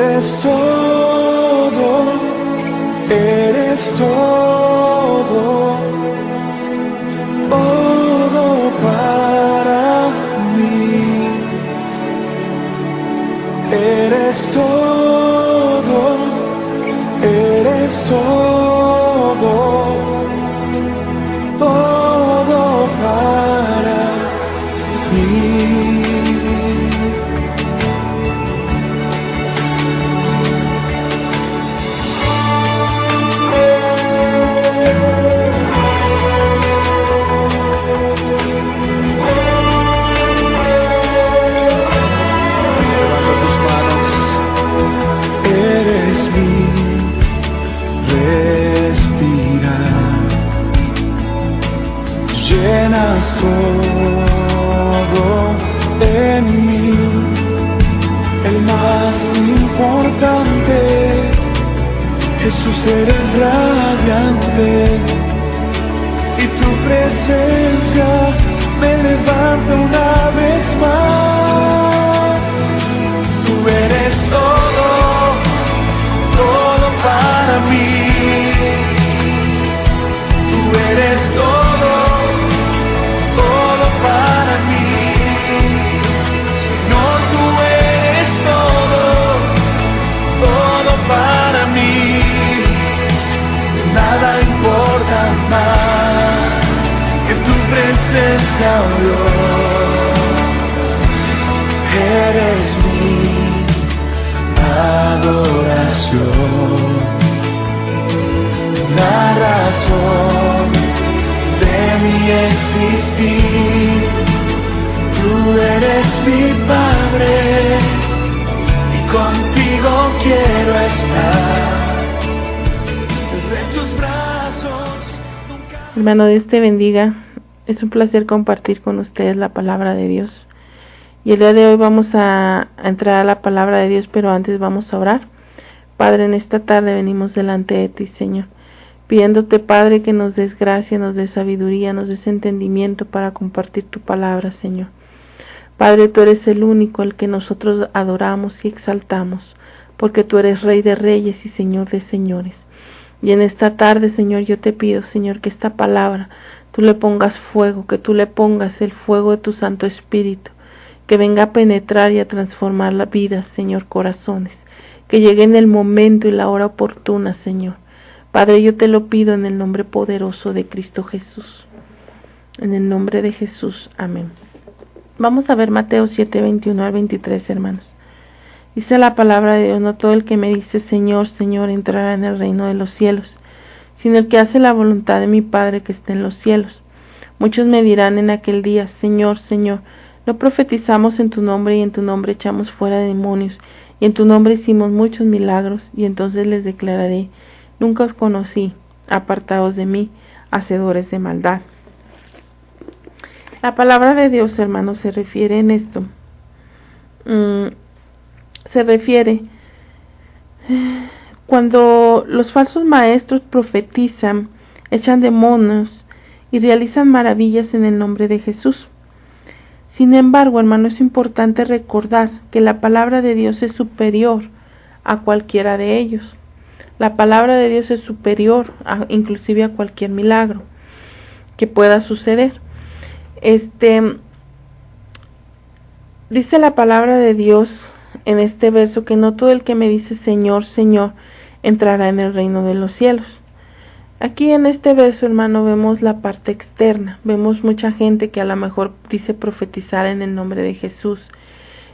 Eres todo, eres todo, todo para mí. Eres todo, eres todo, todo para mí. Llenas todo en mí, el más importante. Jesús, eres radiante y tu presencia me levanta una vez más. Tú eres todo, todo para mí. Tú eres todo para mí, Señor, tú eres todo, todo para mí. Nada importa más que tu presencia, oh Dios. Eres mi adoración, la razón de mi existir. Tú eres mi Padre y contigo quiero estar. De tus brazos nunca... Hermano, Dios te bendiga. Es un placer compartir con ustedes la palabra de Dios. Y el día de hoy vamos a entrar a la palabra de Dios, pero antes vamos a orar. Padre, en esta tarde venimos delante de ti, Señor, pidiéndote, Padre, que nos des gracia, nos des sabiduría, nos des entendimiento para compartir tu palabra, Señor. Padre, tú eres el único, el que nosotros adoramos y exaltamos, porque tú eres Rey de Reyes y Señor de Señores. Y en esta tarde, Señor, yo te pido, Señor, que esta palabra tú le pongas fuego, que tú le pongas el fuego de tu Santo Espíritu, que venga a penetrar y a transformar las vidas, Señor, corazones, que llegue en el momento y la hora oportuna, Señor. Padre, yo te lo pido en el nombre poderoso de Cristo Jesús. En el nombre de Jesús. Amén. Vamos a ver Mateo 7, 21 al 23, hermanos. Dice la palabra de Dios: no todo el que me dice Señor, Señor, entrará en el reino de los cielos, sino el que hace la voluntad de mi Padre que está en los cielos. Muchos me dirán en aquel día: Señor, Señor, ¿no profetizamos en tu nombre y en tu nombre echamos fuera demonios y en tu nombre hicimos muchos milagros? Y entonces les declararé: nunca os conocí, apartaos de mí, hacedores de maldad. La palabra de Dios, hermanos, se refiere en esto. Se refiere cuando los falsos maestros profetizan, echan demonios y realizan maravillas en el nombre de Jesús. Sin embargo, hermano, es importante recordar que la palabra de Dios es superior a cualquiera de ellos. La palabra de Dios es superior inclusive a cualquier milagro que pueda suceder. Dice la palabra de Dios en este verso que no todo el que me dice Señor, Señor, entrará en el reino de los cielos. Aquí en este verso, hermano, vemos la parte externa. Vemos mucha gente que a lo mejor dice profetizar en el nombre de Jesús,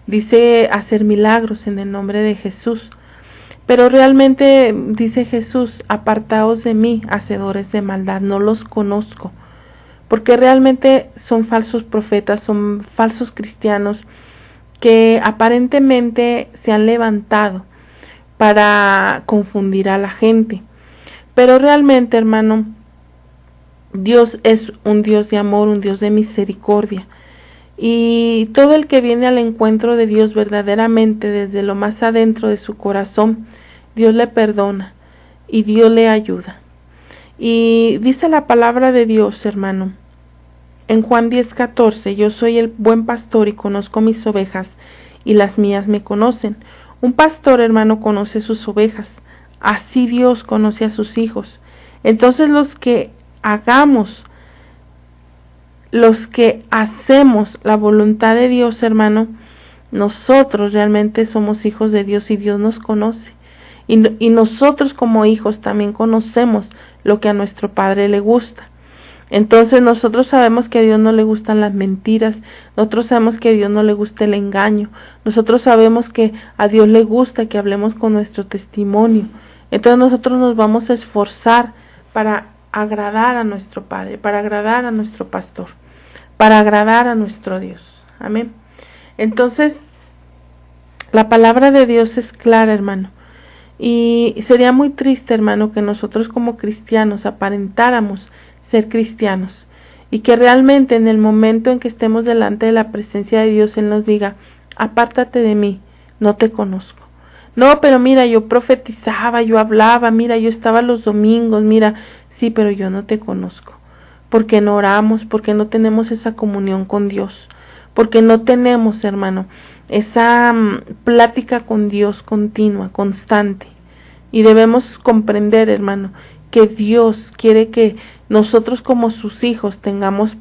dice hacer milagros en el nombre de Jesús. Pero realmente dice Jesús: apartaos de mí, hacedores de maldad, no los conozco. Porque realmente son falsos profetas, son falsos cristianos que aparentemente se han levantado para confundir a la gente. Pero realmente, hermano, Dios es un Dios de amor, un Dios de misericordia. Y todo el que viene al encuentro de Dios verdaderamente desde lo más adentro de su corazón, Dios le perdona y Dios le ayuda. Y dice la palabra de Dios, hermano, en Juan 10:14: yo soy el buen pastor y conozco mis ovejas y las mías me conocen. Un pastor, hermano, conoce sus ovejas. Así Dios conoce a sus hijos. Entonces los que hacemos la voluntad de Dios, hermano, nosotros realmente somos hijos de Dios y Dios nos conoce. Y nosotros como hijos también conocemos lo que a nuestro Padre le gusta. Entonces nosotros sabemos que a Dios no le gustan las mentiras, nosotros sabemos que a Dios no le gusta el engaño, nosotros sabemos que a Dios le gusta que hablemos con nuestro testimonio. Entonces nosotros nos vamos a esforzar para agradar a nuestro Padre, para agradar a nuestro pastor, para agradar a nuestro Dios. Amén. Entonces, la palabra de Dios es clara, hermano. Y sería muy triste, hermano, que nosotros como cristianos aparentáramos ser cristianos y que realmente en el momento en que estemos delante de la presencia de Dios Él nos diga: apártate de mí, no te conozco. No, pero mira, yo profetizaba, yo hablaba, mira, yo estaba los domingos, mira, sí, pero yo no te conozco, porque no oramos, porque no tenemos esa comunión con Dios, porque no tenemos, hermano, esa plática con Dios continua, constante. Y debemos comprender, hermano, que Dios quiere que nosotros como sus hijos tengamos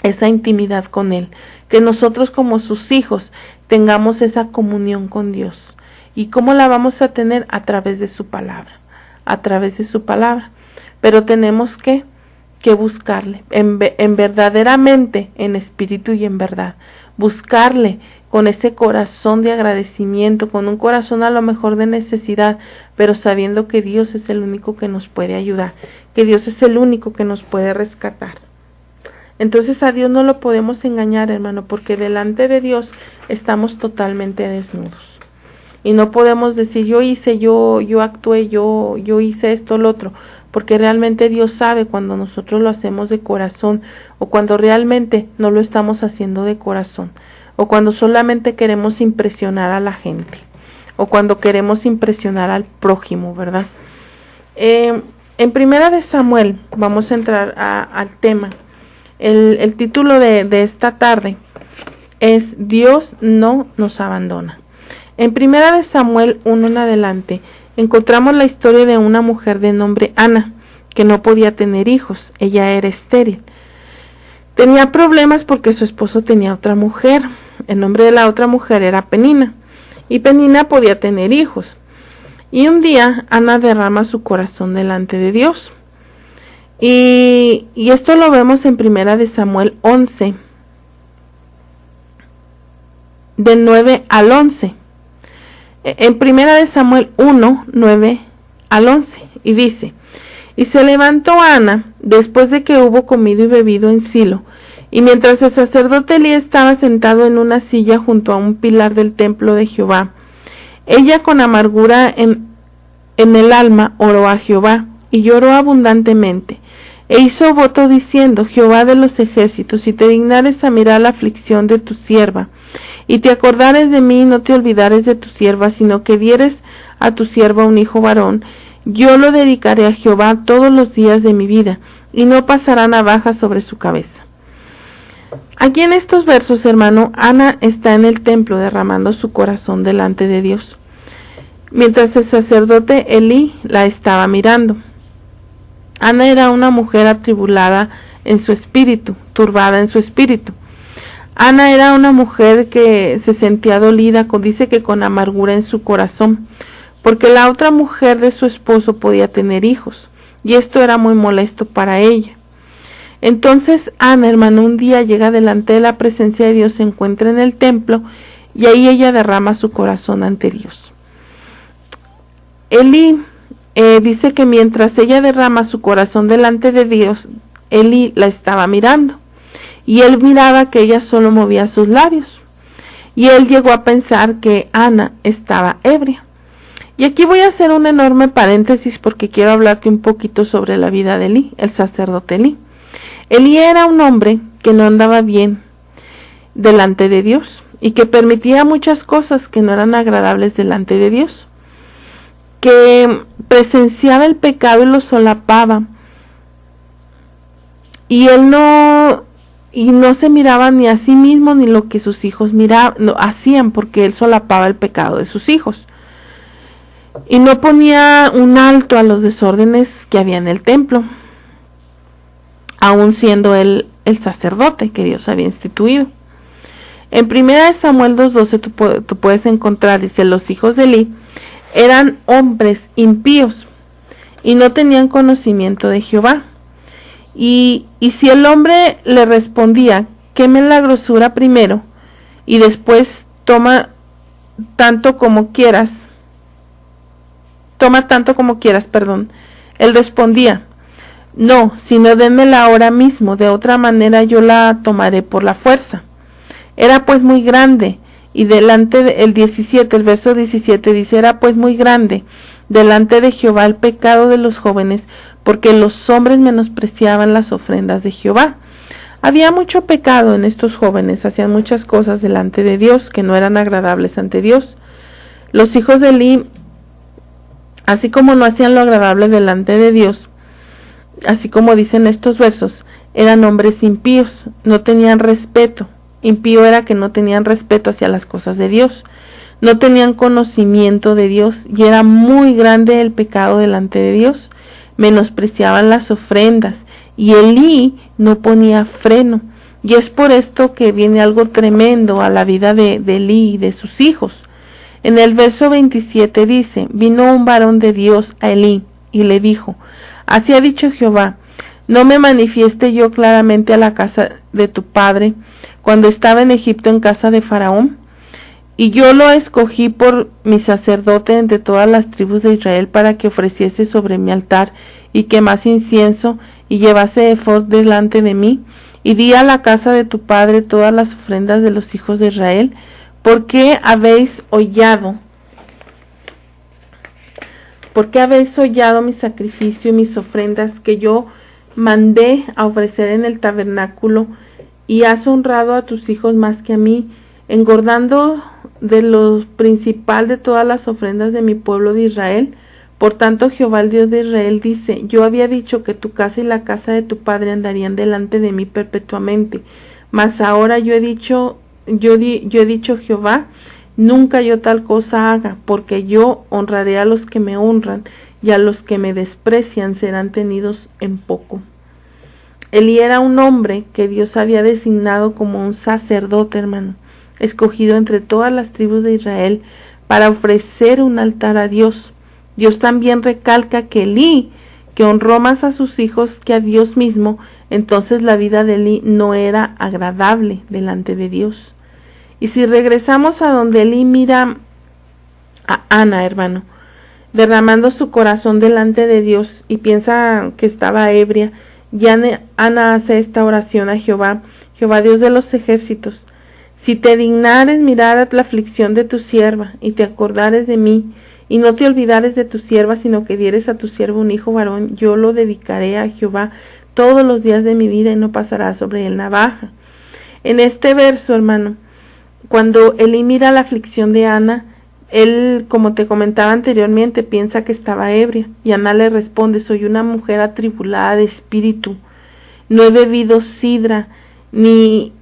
esa intimidad con Él, que nosotros como sus hijos tengamos esa comunión con Dios. ¿Y cómo la vamos a tener? A través de su palabra, a través de su palabra. Pero tenemos que buscarle, en verdaderamente, en espíritu y en verdad, buscarle con ese corazón de agradecimiento, con un corazón a lo mejor de necesidad, pero sabiendo que Dios es el único que nos puede ayudar, que Dios es el único que nos puede rescatar. Entonces a Dios no lo podemos engañar, hermano, porque delante de Dios estamos totalmente desnudos. Y no podemos decir yo hice, yo actué, yo hice esto, lo otro, porque realmente Dios sabe cuando nosotros lo hacemos de corazón o cuando realmente no lo estamos haciendo de corazón, o cuando solamente queremos impresionar a la gente, o cuando queremos impresionar al prójimo, ¿verdad? En Primera de Samuel, vamos a entrar al tema. El título de esta tarde es Dios no nos abandona. En Primera de Samuel 1 en adelante, encontramos la historia de una mujer de nombre Ana, que no podía tener hijos, ella era estéril. Tenía problemas porque su esposo tenía otra mujer. El nombre de la otra mujer era Penina, y Penina podía tener hijos. Y un día Ana derrama su corazón delante de Dios. Y esto lo vemos en Primera de Samuel 11, del 9 al 11. En Primera de Samuel 1, 9 al 11, y dice: y se levantó Ana después de que hubo comido y bebido en Silo, y mientras el sacerdote Elí estaba sentado en una silla junto a un pilar del templo de Jehová, ella con amargura en el alma oró a Jehová, y lloró abundantemente, e hizo voto diciendo: Jehová de los ejércitos, si te dignares a mirar la aflicción de tu sierva, y te acordares de mí, y no te olvidares de tu sierva, sino que dieres a tu sierva un hijo varón, yo lo dedicaré a Jehová todos los días de mi vida, y no pasará navaja sobre su cabeza. Aquí en estos versos, hermano, Ana está en el templo derramando su corazón delante de Dios, mientras el sacerdote Elí la estaba mirando. Ana era una mujer atribulada en su espíritu, turbada en su espíritu. Ana era una mujer que se sentía dolida, dice que con amargura en su corazón, porque la otra mujer de su esposo podía tener hijos, y esto era muy molesto para ella. Entonces Ana, hermano, un día llega delante de la presencia de Dios, se encuentra en el templo, y ahí ella derrama su corazón ante Dios. Elí dice que mientras ella derrama su corazón delante de Dios, Elí la estaba mirando, y él miraba que ella solo movía sus labios, y él llegó a pensar que Ana estaba ebria. Y aquí voy a hacer un enorme paréntesis porque quiero hablarte un poquito sobre la vida de Elí, el sacerdote Elí. Elí era un hombre que no andaba bien delante de Dios y que permitía muchas cosas que no eran agradables delante de Dios, que presenciaba el pecado y lo solapaba, y él no y no se miraba ni a sí mismo ni lo que sus hijos hacían, porque él solapaba el pecado de sus hijos. Y no ponía un alto a los desórdenes que había en el templo, aun siendo él el sacerdote que Dios había instituido. En 1 Samuel 2:12 tú puedes encontrar, dice, los hijos de Eli eran hombres impíos y no tenían conocimiento de Jehová. Y si el hombre le respondía, quemen la grosura primero y después toma tanto como quieras, él respondía, no, sino denmela ahora mismo, de otra manera yo la tomaré por la fuerza. Era pues muy grande, y delante el verso 17 dice, era pues muy grande delante de Jehová el pecado de los jóvenes, porque los hombres menospreciaban las ofrendas de Jehová. Había mucho pecado en estos jóvenes, hacían muchas cosas delante de Dios que no eran agradables ante Dios. Los hijos de Eli, así como no hacían lo agradable delante de Dios, así como dicen estos versos, eran hombres impíos, no tenían respeto. Impío era que no tenían respeto hacia las cosas de Dios, no tenían conocimiento de Dios, y era muy grande el pecado delante de Dios. Menospreciaban las ofrendas, y Elí no ponía freno, y es por esto que viene algo tremendo a la vida de Elí y de sus hijos. En el verso 27 dice, vino un varón de Dios a Elí, y le dijo, así ha dicho Jehová, no me manifieste yo claramente a la casa de tu padre, cuando estaba en Egipto en casa de Faraón, y yo lo escogí por mi sacerdote entre todas las tribus de Israel para que ofreciese sobre mi altar y quemase incienso y llevase ephod delante de mí, y di a la casa de tu padre todas las ofrendas de los hijos de Israel. ¿Por qué habéis hollado? ¿Por qué habéis hollado mi sacrificio y mis ofrendas que yo mandé a ofrecer en el tabernáculo, y has honrado a tus hijos más que a mí, engordando de lo principal de todas las ofrendas de mi pueblo de Israel? Por tanto, Jehová el Dios de Israel dice, yo había dicho que tu casa y la casa de tu padre andarían delante de mí perpetuamente, mas ahora yo he dicho Jehová, nunca yo tal cosa haga, porque yo honraré a los que me honran, y a los que me desprecian serán tenidos en poco. Elí era un hombre que Dios había designado como un sacerdote, hermano, escogido entre todas las tribus de Israel para ofrecer un altar a Dios. Dios también recalca que Elí, que honró más a sus hijos que a Dios mismo, entonces la vida de Elí no era agradable delante de Dios. Y si regresamos a donde Elí mira a Ana, hermano, derramando su corazón delante de Dios y piensa que estaba ebria, y Ana hace esta oración a Jehová, Jehová Dios de los ejércitos, si te dignares mirar a la aflicción de tu sierva, y te acordares de mí, y no te olvidares de tu sierva, sino que dieres a tu sierva un hijo varón, yo lo dedicaré a Jehová todos los días de mi vida, y no pasará sobre él navaja. En este verso, hermano, cuando Elí mira la aflicción de Ana, él, como te comentaba anteriormente, piensa que estaba ebria, y Ana le responde, soy una mujer atribulada de espíritu, no he bebido sidra, ni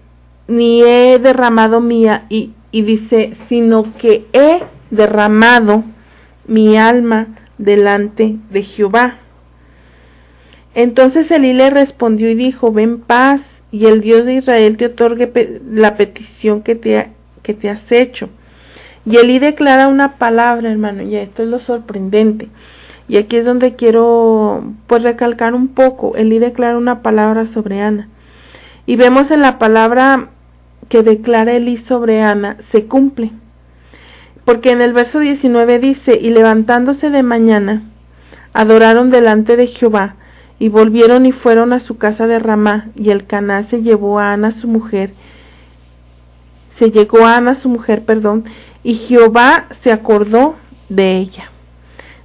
he derramado mía, y dice, sino que he derramado mi alma delante de Jehová. Entonces Elí le respondió y dijo, ven paz, y el Dios de Israel te otorgue la petición que te has hecho. Y Elí declara una palabra, hermano, y esto es lo sorprendente, y aquí es donde quiero pues recalcar un poco. Elí declara una palabra sobre Ana, y vemos en la palabra que declara Elí sobre Ana, se cumple, porque en el verso 19 dice, y levantándose de mañana, adoraron delante de Jehová, y volvieron y fueron a su casa de Ramá, y Elcaná se llegó a Ana su mujer, y Jehová se acordó de ella.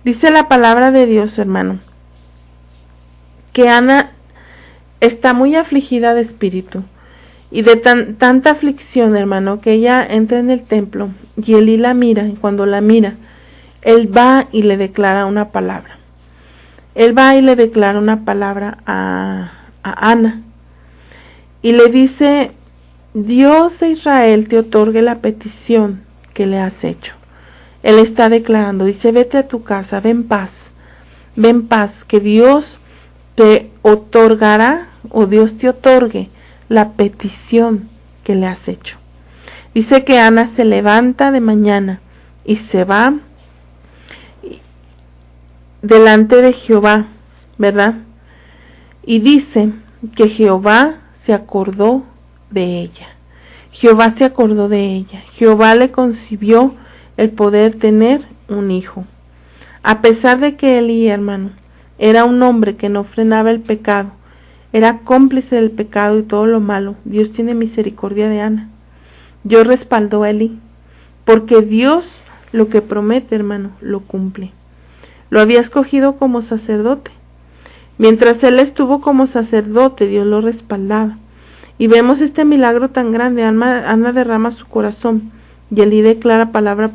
Dice la palabra de Dios, hermano, que Ana está muy afligida de espíritu, y de tanta aflicción, hermano, que ella entra en el templo, y Elí la mira, y cuando la mira, él va y le declara una palabra. Él va y le declara una palabra a Ana. y le dice: Dios de Israel te otorgue la petición que le has hecho. Él está declarando, dice: vete a tu casa, ven paz, que Dios te otorgará, o Dios te otorgue la petición que le has hecho. Dice que Ana se levanta de mañana y se va delante de Jehová, ¿verdad? Y dice que Jehová se acordó de ella. Jehová se acordó de ella. Jehová le concibió el poder tener un hijo. A pesar de que Elí, hermano, era un hombre que no frenaba el pecado, era cómplice del pecado y todo lo malo, Dios tiene misericordia de Ana. Dios respaldó a Elí, porque Dios lo que promete, hermano, lo cumple. Lo había escogido como sacerdote. Mientras él estuvo como sacerdote, Dios lo respaldaba. Y vemos este milagro tan grande. Ana derrama su corazón y Elí declara palabra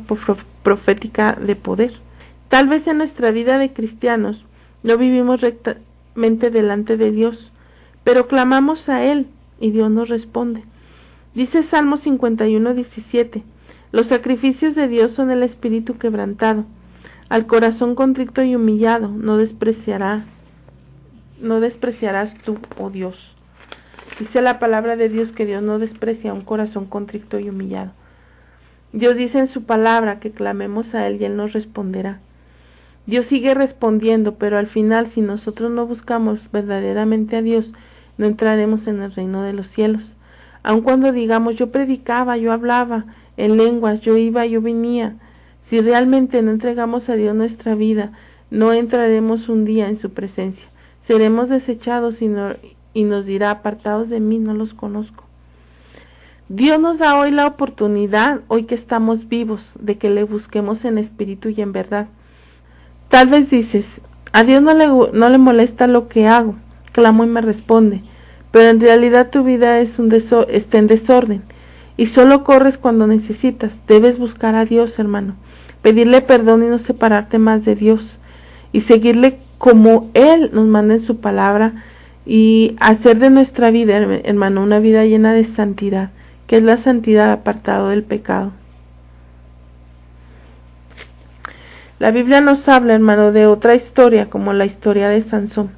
profética de poder. Tal vez en nuestra vida de cristianos no vivimos rectamente delante de Dios, pero clamamos a Él y Dios nos responde. Dice Salmo 51:17: los sacrificios de Dios son el espíritu quebrantado. Al corazón contrito y humillado no despreciarás tú, oh Dios. Dice la palabra de Dios que Dios no desprecia un corazón contrito y humillado. Dios dice en su palabra que clamemos a Él y Él nos responderá. Dios sigue respondiendo, pero al final, si nosotros no buscamos verdaderamente a Dios, no entraremos en el reino de los cielos. Aun cuando digamos: yo predicaba, yo hablaba en lenguas, yo iba, yo venía, si realmente no entregamos a Dios nuestra vida, no entraremos un día en su presencia. Seremos desechados y nos dirá: apartados de mí, no los conozco. Dios nos da hoy la oportunidad, hoy que estamos vivos, de que le busquemos en espíritu y en verdad. Tal vez dices: a Dios no le molesta lo que hago, clamo y me responde, pero en realidad tu vida está en desorden y solo corres cuando necesitas. Debes buscar a Dios, hermano, pedirle perdón y no separarte más de Dios y seguirle como Él nos manda en su palabra y hacer de nuestra vida, hermano, una vida llena de santidad, que es la santidad apartado del pecado. La Biblia nos habla, hermano, de otra historia, como la historia de Sansón.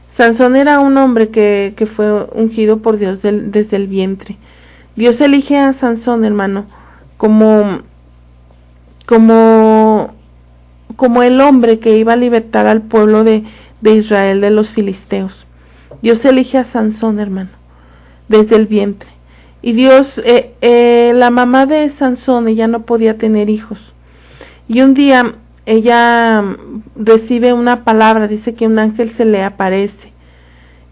Sansón era un hombre que fue ungido por Dios desde el vientre. Dios elige a Sansón, hermano, como el hombre que iba a libertar al pueblo de Israel de los filisteos. Dios elige a Sansón, hermano, desde el vientre. Y Dios, la mamá de Sansón, ella no podía tener hijos. Y un día ella recibe una palabra, dice que un ángel se le aparece.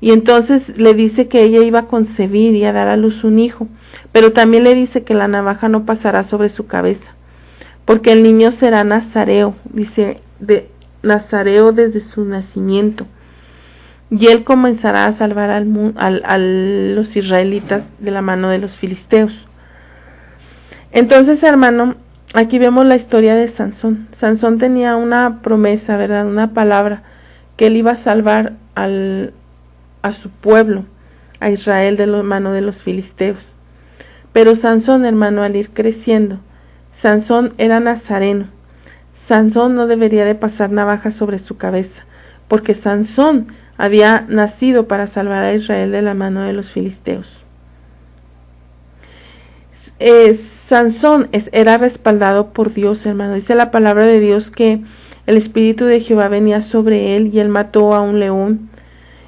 Y entonces le dice que ella iba a concebir y a dar a luz un hijo. Pero también le dice que la navaja no pasará sobre su cabeza, porque el niño será nazareo, dice, de nazareo desde su nacimiento. Y él comenzará a salvar a los israelitas de la mano de los filisteos. Entonces, hermano, aquí vemos la historia de Sansón. Sansón tenía una promesa, ¿verdad? Una palabra, que él iba a salvar a su pueblo, a Israel, de la mano de los filisteos. Pero Sansón, hermano, al ir creciendo, Sansón era nazareno. Sansón no debería de pasar navaja sobre su cabeza, porque Sansón había nacido para salvar a Israel de la mano de los filisteos. Sansón era respaldado por Dios, hermano. Dice la palabra de Dios que el espíritu de Jehová venía sobre él y él mató a un león.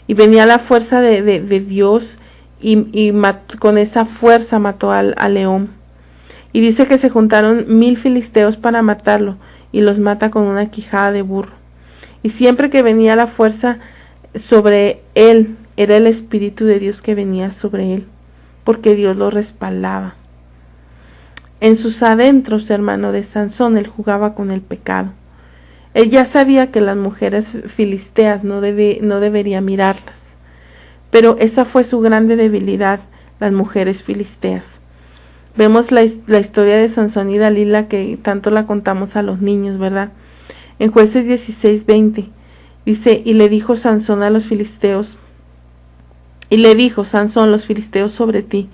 Y venía la fuerza de Dios y con esa fuerza mató al león. Y dice que se juntaron 1000 filisteos para matarlo y los mata con una quijada de burro. Y siempre que venía la fuerza sobre él, era el espíritu de Dios que venía sobre él, porque Dios lo respaldaba. En sus adentros, hermano, de Sansón, él jugaba con el pecado. Él ya sabía que las mujeres filisteas no debería mirarlas, pero esa fue su grande debilidad, las mujeres filisteas. Vemos la historia de Sansón y Dalila, que tanto la contamos a los niños, ¿verdad? En Jueces 16:20 dice: y le dijo Sansón a los filisteos: Y le dijo: Sansón, los filisteos sobre ti.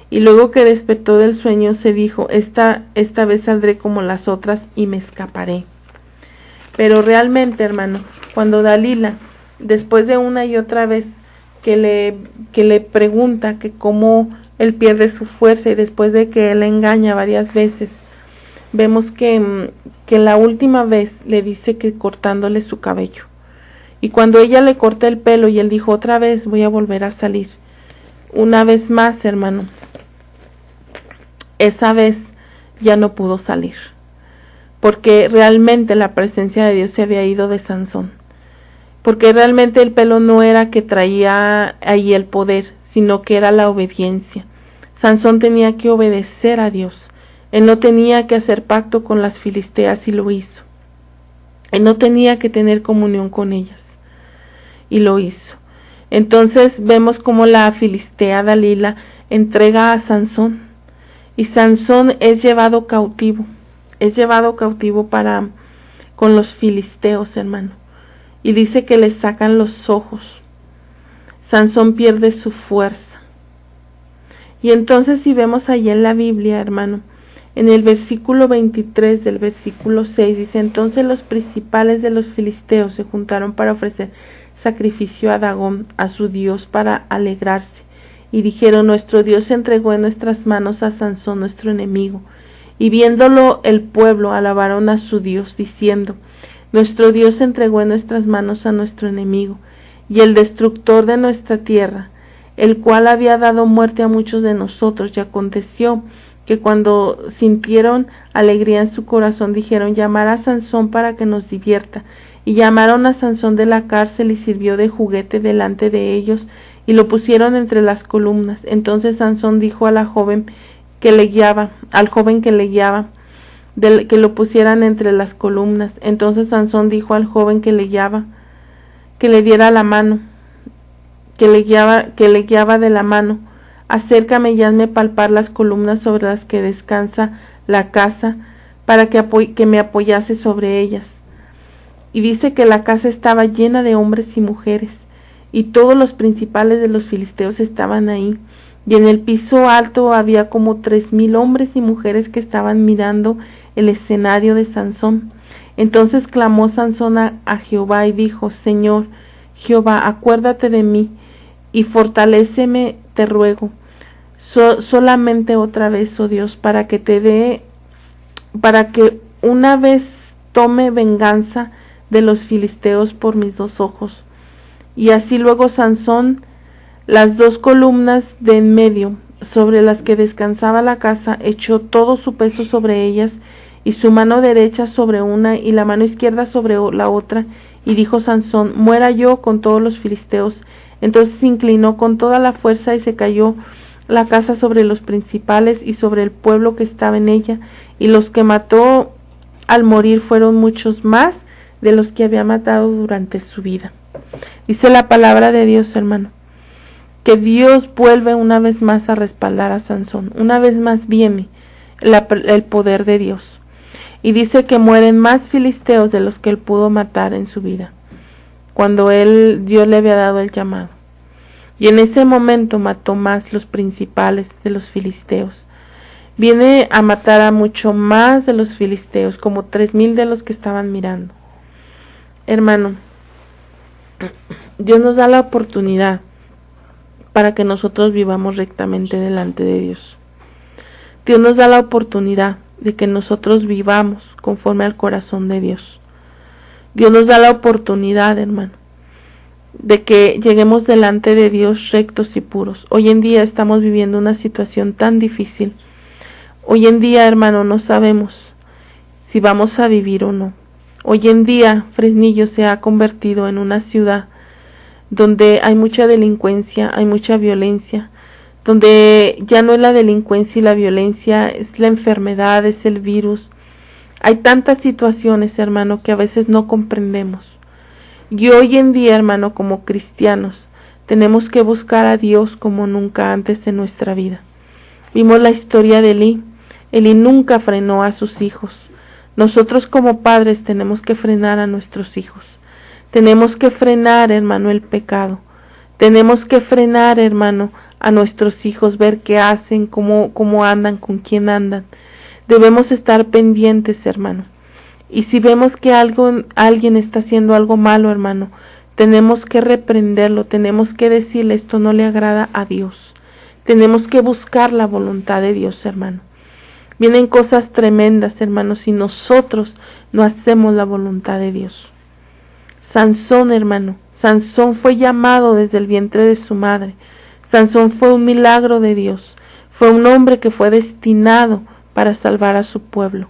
Y luego que despertó del sueño, se dijo: esta vez saldré como las otras y me escaparé. Pero realmente, hermano, cuando Dalila, después de una y otra vez que le pregunta que cómo él pierde su fuerza, y después de que él le engaña varias veces, vemos que la última vez le dice que cortándole su cabello. Y cuando ella le corta el pelo y él dijo: otra vez voy a volver a salir. Una vez más, hermano, esa vez ya no pudo salir, porque realmente la presencia de Dios se había ido de Sansón. Porque realmente el pelo no era que traía ahí el poder, sino que era la obediencia. Sansón tenía que obedecer a Dios. Él no tenía que hacer pacto con las filisteas y lo hizo. Él no tenía que tener comunión con ellas y lo hizo. Entonces vemos como la filistea Dalila entrega a Sansón, y Sansón es llevado cautivo con los filisteos, hermano. Y dice que le sacan los ojos. Sansón pierde su fuerza. Y entonces, si vemos allí en la Biblia, hermano, en el versículo 23 del versículo 6, dice: entonces los principales de los filisteos se juntaron para ofrecer sacrificio a Dagón, a su dios, para alegrarse. Y dijeron: nuestro Dios entregó en nuestras manos a Sansón, nuestro enemigo. Y viéndolo el pueblo, alabaron a su Dios, diciendo: nuestro Dios entregó en nuestras manos a nuestro enemigo, y el destructor de nuestra tierra, el cual había dado muerte a muchos de nosotros. Y aconteció que cuando sintieron alegría en su corazón, dijeron: llamar a Sansón para que nos divierta. Y llamaron a Sansón de la cárcel, y sirvió de juguete delante de ellos, y lo pusieron entre las columnas. Entonces Sansón dijo a la joven que le guiaba, que lo pusieran entre las columnas. Entonces Sansón dijo al joven que le guiaba, que le diera la mano, que le guiaba de la mano: acércame y hazme palpar las columnas sobre las que descansa la casa, para que me apoyase sobre ellas. Y dice que la casa estaba llena de hombres y mujeres, y todos los principales de los filisteos estaban ahí. Y en el piso alto había como 3,000 hombres y mujeres que estaban mirando el escenario de Sansón. Entonces clamó Sansón a Jehová y dijo: Señor Jehová, acuérdate de mí y fortaléceme, te ruego, solamente otra vez, oh Dios, para que una vez tome venganza de los filisteos por mis 2 ojos. Y así luego Sansón las 2 columnas de en medio, sobre las que descansaba la casa, echó todo su peso sobre ellas, y su mano derecha sobre una y la mano izquierda sobre la otra. Y dijo Sansón: muera yo con todos los filisteos. Entonces se inclinó con toda la fuerza, y se cayó la casa sobre los principales y sobre el pueblo que estaba en ella, y los que mató al morir fueron muchos más de los que había matado durante su vida. Dice la palabra de Dios, hermano, que Dios vuelve una vez más a respaldar a Sansón. Una vez más viene el poder de Dios. Y dice que mueren más filisteos de los que él pudo matar en su vida, cuando Dios le había dado el llamado. Y en ese momento mató más los principales de los filisteos. Viene a matar a mucho más de los filisteos, como 3,000 de los que estaban mirando. Hermano, Dios nos da la oportunidad para que nosotros vivamos rectamente delante de Dios. Dios nos da la oportunidad de que nosotros vivamos conforme al corazón de Dios. Dios nos da la oportunidad, hermano, de que lleguemos delante de Dios rectos y puros. Hoy en día estamos viviendo una situación tan difícil. Hoy en día, hermano, no sabemos si vamos a vivir o no. Hoy en día, Fresnillo se ha convertido en una ciudad donde hay mucha delincuencia, hay mucha violencia, donde ya no es la delincuencia y la violencia, es la enfermedad, es el virus. Hay tantas situaciones, hermano, que a veces no comprendemos. Y hoy en día, hermano, como cristianos, tenemos que buscar a Dios como nunca antes en nuestra vida. Vimos la historia de Elí. Elí nunca frenó a sus hijos. Nosotros como padres tenemos que frenar a nuestros hijos. Tenemos que frenar, hermano, el pecado. Tenemos que frenar, hermano, a nuestros hijos, ver qué hacen, cómo andan, con quién andan. Debemos estar pendientes, hermano. Y si vemos que alguien está haciendo algo malo, hermano, tenemos que reprenderlo, tenemos que decirle esto no le agrada a Dios. Tenemos que buscar la voluntad de Dios, hermano. Vienen cosas tremendas, hermano, si nosotros no hacemos la voluntad de Dios. Sansón, hermano, Sansón fue llamado desde el vientre de su madre. Sansón fue un milagro de Dios. Fue un hombre que fue destinado para salvar a su pueblo.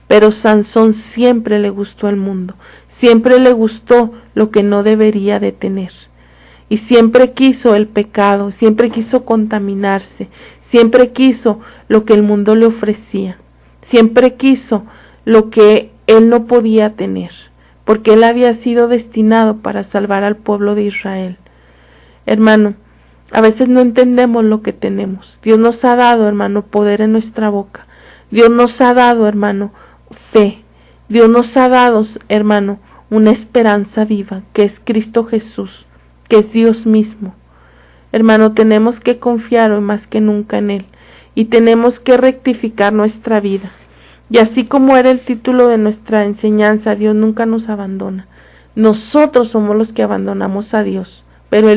Pero Sansón siempre le gustó el mundo. Siempre le gustó lo que no debería de tener. Y siempre quiso el pecado, siempre quiso contaminarse, siempre quiso lo que el mundo le ofrecía. Siempre quiso lo que él no podía tener, porque él había sido destinado para salvar al pueblo de Israel. Hermano, a veces no entendemos lo que tenemos. Dios nos ha dado, hermano, poder en nuestra boca. Dios nos ha dado, hermano, fe. Dios nos ha dado, hermano, una esperanza viva, que es Cristo Jesús, que es Dios mismo. Hermano, tenemos que confiar hoy más que nunca en Él, y tenemos que rectificar nuestra vida. Y así como era el título de nuestra enseñanza, Dios nunca nos abandona. Nosotros somos los que abandonamos a Dios, pero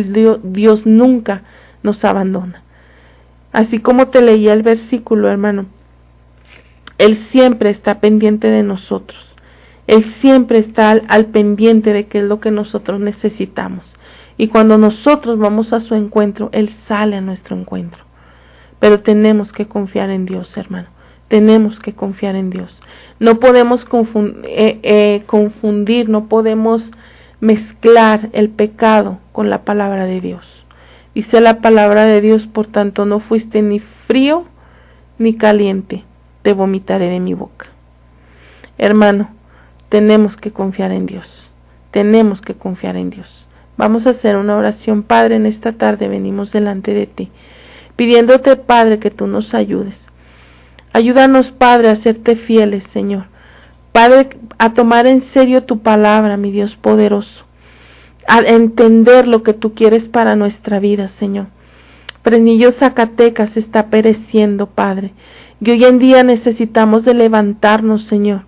Dios nunca nos abandona. Así como te leía el versículo, hermano, Él siempre está pendiente de nosotros. Él siempre está al pendiente de qué es lo que nosotros necesitamos. Y cuando nosotros vamos a su encuentro, Él sale a nuestro encuentro. Pero tenemos que confiar en Dios, hermano. Tenemos que confiar en Dios. No podemos confundir, no podemos mezclar el pecado con la palabra de Dios. Dice la palabra de Dios, por tanto, no fuiste ni frío ni caliente, te vomitaré de mi boca. Hermano, tenemos que confiar en Dios. Tenemos que confiar en Dios. Vamos a hacer una oración. Padre, en esta tarde venimos delante de ti, pidiéndote, Padre, que tú nos ayudes. Ayúdanos, Padre, a serte fieles, Señor. Padre, a tomar en serio tu palabra, mi Dios poderoso. A entender lo que tú quieres para nuestra vida, Señor. Fresnillo, Zacatecas está pereciendo, Padre. Y hoy en día necesitamos de levantarnos, Señor,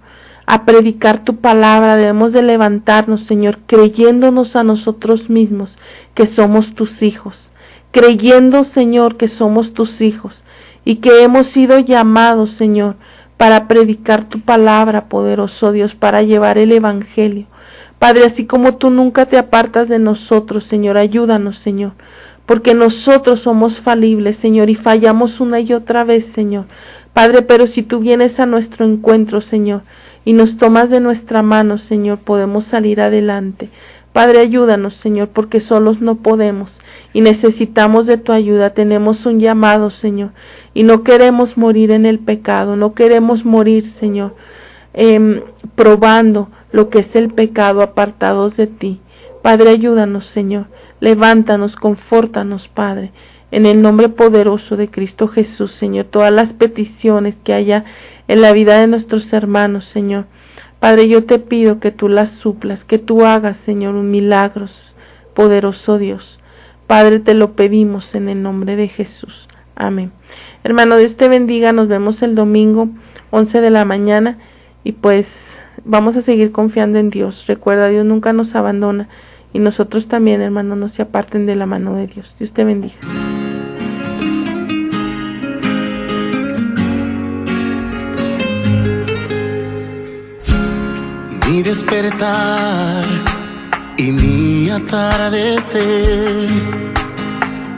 a predicar tu palabra. Debemos de levantarnos, Señor, creyéndonos a nosotros mismos que somos tus hijos. Creyendo, Señor, que somos tus hijos y que hemos sido llamados, Señor, para predicar tu palabra, poderoso Dios, para llevar el evangelio. Padre, así como tú nunca te apartas de nosotros, Señor, ayúdanos, Señor, porque nosotros somos falibles, Señor, y fallamos una y otra vez, Señor. Padre, pero si tú vienes a nuestro encuentro, Señor, y nos tomas de nuestra mano, Señor, podemos salir adelante. Padre, ayúdanos, Señor, porque solos no podemos y necesitamos de tu ayuda. Tenemos un llamado, Señor, y no queremos morir en el pecado, no queremos morir, Señor, probando lo que es el pecado, apartados de ti. Padre, ayúdanos, Señor, levántanos, confórtanos, Padre, en el nombre poderoso de Cristo Jesús, Señor. Todas las peticiones que haya en la vida de nuestros hermanos, Señor, Padre, yo te pido que tú las suplas, que tú hagas, Señor, un milagro, poderoso Dios. Padre, te lo pedimos en el nombre de Jesús. Amén. Hermano, Dios te bendiga. Nos vemos el domingo, 11 de la mañana. Y pues vamos a seguir confiando en Dios. Recuerda, Dios nunca nos abandona. Y nosotros también, hermano, no se aparten de la mano de Dios. Dios te bendiga. Mi despertar y mi atardecer,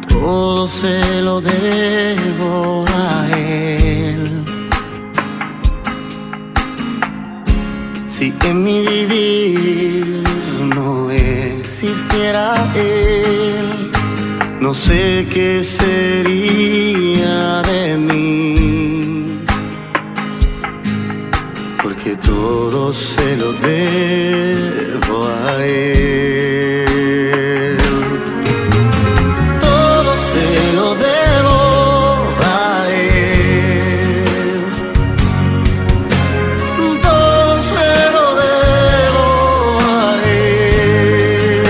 todo se lo debo a Él. Si en mi vivir no existiera Él, no sé qué sería de mí. Porque todo se lo debo a Él. Todo se lo debo a Él. Todo se lo debo a Él.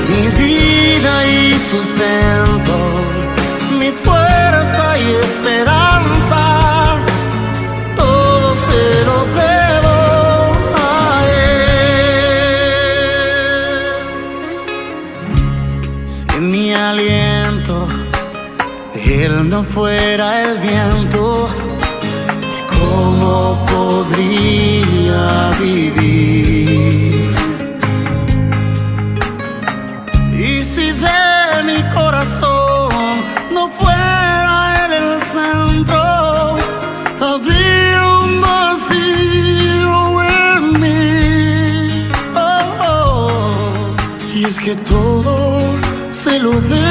Mi no fuera el viento, ¿cómo podría vivir? Y si de mi corazón no fuera él el centro, habría un vacío en mí. Oh, oh. Y es que todo se lo debo